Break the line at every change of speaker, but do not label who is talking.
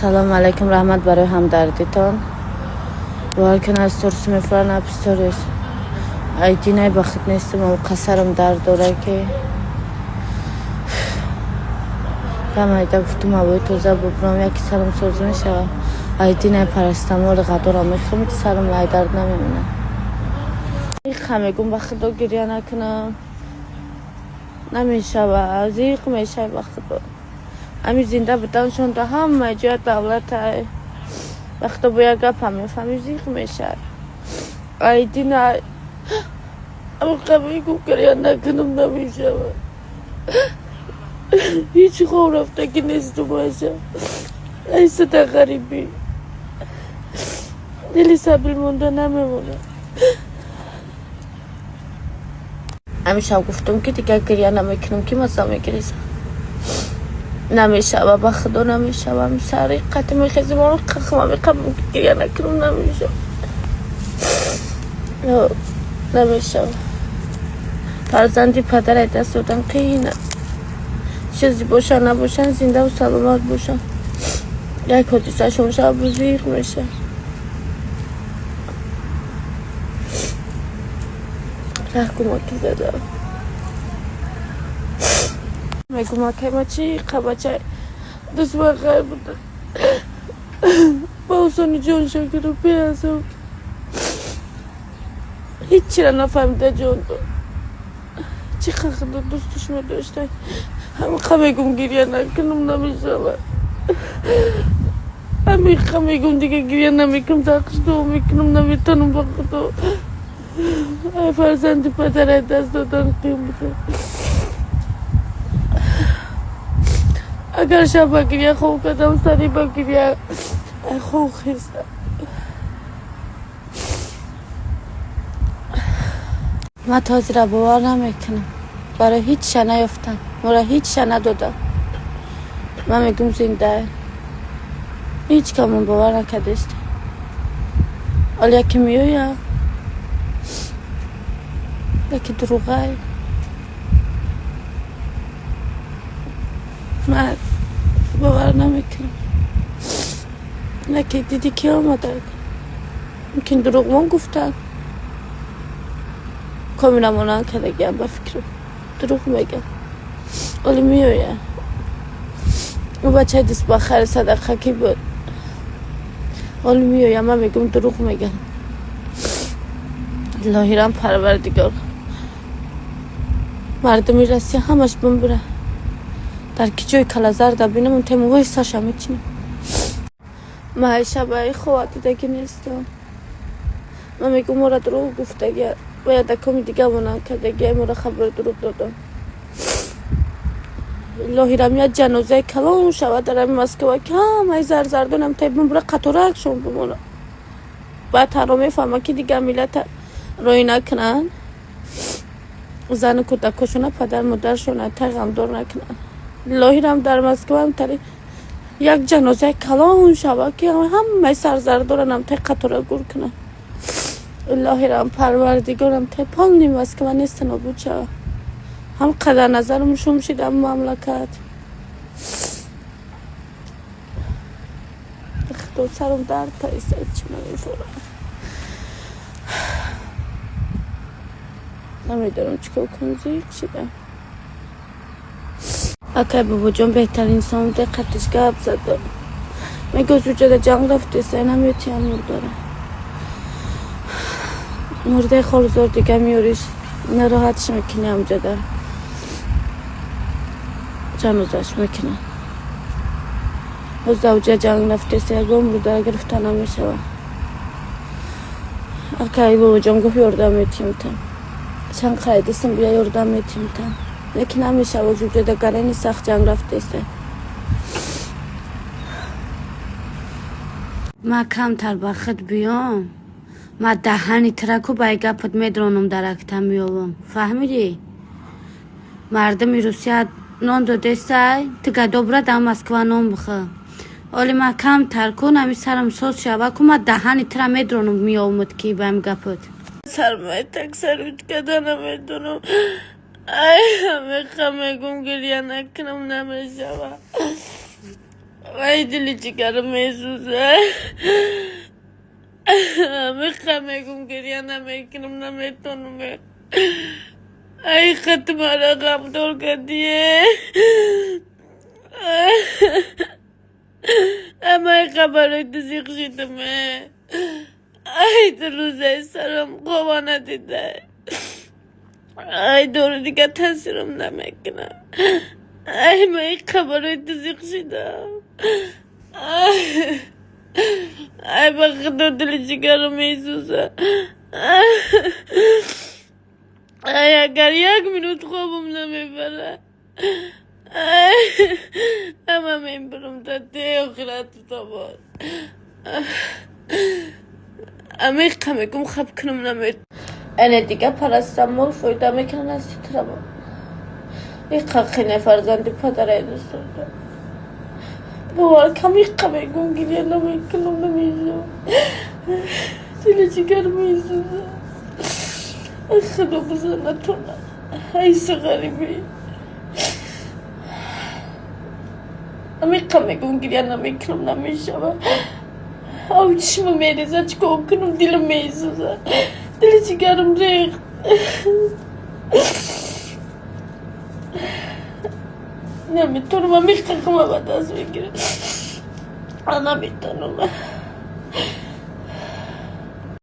سلام علیکم، رحمت برای همدردیتان. والکن از ترس میفرن اپستوریس ایدی نای بخت نیستم و قصرم درد داره که دمایده گفتم اوی توزه ببرم یکی سرم سوز میشه ایدی نای پرستمال قدارم میخوام که سرم لای درد نمیمونه. خمیگون بخت دو گریه نکنم نمیشه و عزیق میشه بخت دو امی زنده بودن شونده همه جای دولت های وقتا باید گپ هم میفهمی زیق میشه ایدی نه اما قبلی گم گریه نکنم نمیشه هیچ خواب رفته که نیست باشه ای صدا غریبی دلی سبیل مونده نمیمونه. همیشه گفتم که دیگه گریه نمیکنم که مزا میگریزم نمیشه و بخدا نمیشه و همی سری قطع میخیزم و خخمه میکنم که گریه نکنم نمیشه نمیشه فرزندی پدر دست دادن که اینه چیزی باشن نباشن زنده و سلامت باشن یک حدیثه شمشه بزرگ میشه رحکوما که زده میگم که ما چی قبچه دست با خیر بوده با حسانی جان شکر رو پیازم هیچی را نفهمیده جان دو چی خواهد دوستش می داشته همه خمیگم گریه نکنم نمیشه همه خمیگم دیگه گریه نمیکنم تاقش دو میکنم نمیتونم با خودو ای فرزندی پدر دست دادن قیمته اگر شب گریه خوب کردم سری با گریه خوب خیستم من تازی را باور نمیکنم برای هیچ شنه یفتم مرا هیچ شنه دادم من میگم زنده هیچ کمون باور نکرده است ولی یکی میویه یکی دروغه من باور نمیکنم یکی دیدی که آمده ممکن دروغ من گفتن کامینا منان کرده گیم با فکرم دروغ میگم ولی میویه اون بچه دست با خیر صدقه کی بود ولی میویه من میگم دروغ میگم لاهیرم پروردگار مردمی رسی همش بمبره در کی جای کلازر دا بینم اون تیمو وای ساشا میچینم من شبای خواه دیده نیستم من میگم مرا دروغ گفته گه باید کمی دیگه منان کرده گه مرا خبر دروغ دادم لاهیرم یا جنازه کلان شود در مسکو که همه زرزردونم تیبون برای قطورک شون بمونه باید هر میفهمه که دیگه ملت روی نکنن زن کودکشونه پدر مادرشونه تغم دار نکنن لاهیرم در مسکو هم تری یک جنازه کلان شود که همه سرزردونم هم تی قطوره گور کنن لاهیرم پروردگارم تی پال نیم است که من نیست نبود شود هم قدر نظرم شوم شدم مملکت دو سرم درد تا ایسته چی نمیفورم نمیدارم چکو کنزی چیدم اکای بابا جان بهتر انسان دقتش گب زده میگه زوجه جنگ رفته سه نمیتی هم مرداره مرده خال زور دیگه میوریش نراحتش میکنه همجا داره جنازش میکنه و زوجه جنگ رفته سه گم رو داره گرفته نمیشه اکای بابا جان گفت یردم میتیم تن چند خیلیستم بیا یردم میتیم تن لیکن نمیشه و زوجه دگرینی سخت جنگ رفته سه ما کم تر بخت بیام ما دهانی ترکو بای گپت میدرانم درکتم میوم فهمیدی؟ مردم روسیه نان داده سای تگه دوبره در مسکو نان بخه ولی ما کم تر کن همی سرم سوز شوه که ما دهانی تر میدرانم میومد که بایم گپت سرمای تک سرویت کده نمیدونم ای همه خمه گم گریه نکنم نمیشه Ay dili çıkarım Yesus'a. Mekame kum kiriyana mekinum na metonum. Ay katmara kam torka diye. Amay kabaroy tuzikşidim. Ay duruzay sarım kovana diday. Ay doğru dikkat tasırım demek ki. Ay may kabaroy tuzikşidim. Ay bak dili çıkarım Yesus'a. Ay agar 1 minut خوابم نمیبره. Ama ben burumda دیوخلات طبعا. Ama kamekum خب نمید. أنا دیگه پرستمول فایده میکنن از ترابم. این خاکی فرزندی پدره دوست دارم. باور کمی kamekum گیری نمیکنم نمیزم. دلی چیکار میزم. خدا بزنتونه. ایسا غریبی. امی kamekum گیری نمیکنم نمیشم. Avuçumu merize açık okunum dilim meyzuza. Dili çıkarım reyk. Ne mi toruma mi kakıma badaz bekir. Ana bir tanıma.